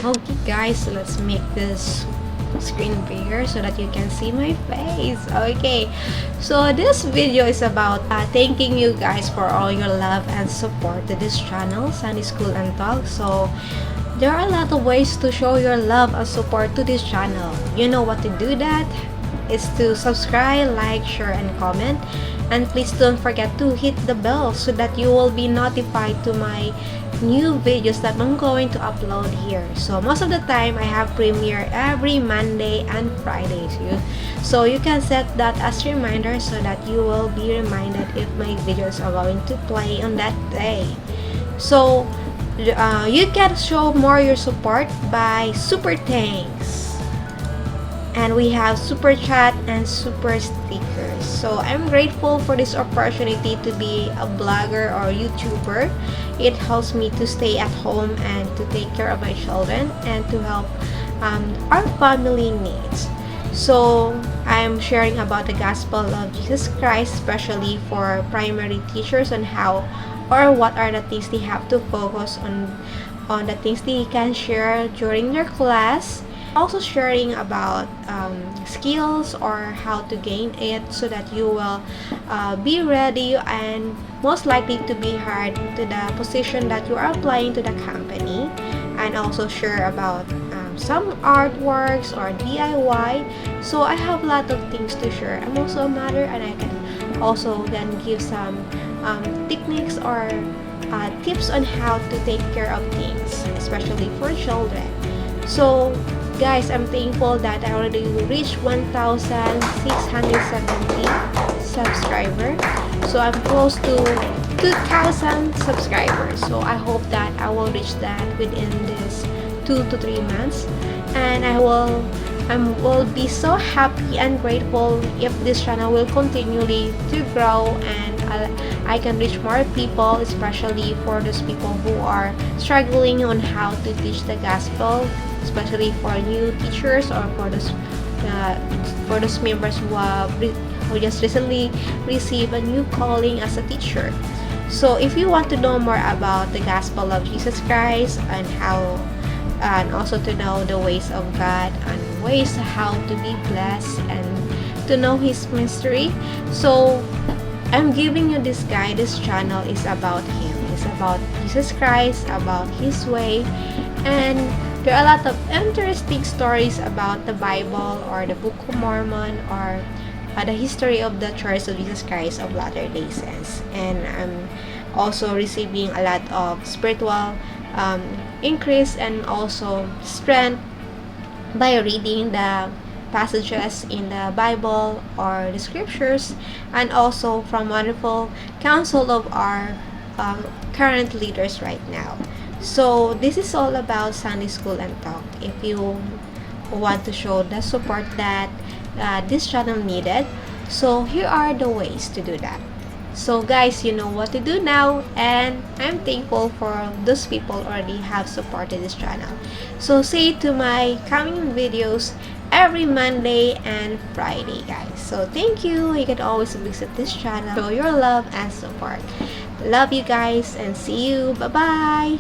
Okay guys, so let's make this screen bigger so that you can see my face. Okay, so this video is about thanking you guys for all your love and support to this channel, Sunday School and Talk. So there are a lot of ways to show your love and support to this channel. You know what to do that? Is to subscribe, like, share, and comment. And please don't forget to hit the bell so that you will be notified to my new videos that I'm going to upload here. So most of the time I have premiere every Monday and Fridays. So you can set that as reminder so that you will be reminded if my videos are going to play on that day. So you can show more your support by super thanks, and we have super chat and super stickers. So I'm grateful for this opportunity to be a blogger or YouTuber. It helps me to stay at home and to take care of my children and to help our family needs. So I'm sharing about the gospel of Jesus Christ, especially for primary teachers, on how or what are the things they have to focus on the things they can share during their class. Also sharing about skills or how to gain it so that you will be ready and most likely to be hired to the position that you are applying to the company, and also share about some artworks or DIY. So I have a lot of things to share. I'm also a mother, and I can also then give some techniques or tips on how to take care of things, especially for children. So guys, I'm thankful that I already reached 1,670 subscribers. So I'm close to 2,000 subscribers. So I hope that I will reach that within this 2 to 3 months, and I will be so happy and grateful if this channel will continually to grow and I can reach more people, especially for those people who are struggling on how to teach the gospel, especially for new teachers or for those members who just recently received a new calling as a teacher. So if you want to know more about the gospel of Jesus Christ and how, and also to know the ways of God and ways how to be blessed and to know His mystery, so I'm giving you this guide. This channel is about Him. It's about Jesus Christ, about His way, and there are a lot of interesting stories about the Bible or the Book of Mormon or the history of the Church of Jesus Christ of Latter-day Saints. And I'm also receiving a lot of spiritual increase and also strength by reading the passages in the Bible or the scriptures, and also from wonderful counsel of our current leaders right now. So this is all about Sunday School and Talk. If you want to show the support that this channel needed, so here are the ways to do that. So guys, you know what to do now, and I'm thankful for those people already have supported this channel. So see you to my coming videos every Monday and Friday, guys. So thank you. You can always visit this channel, show your love and support. Love you guys, and see you. Bye bye.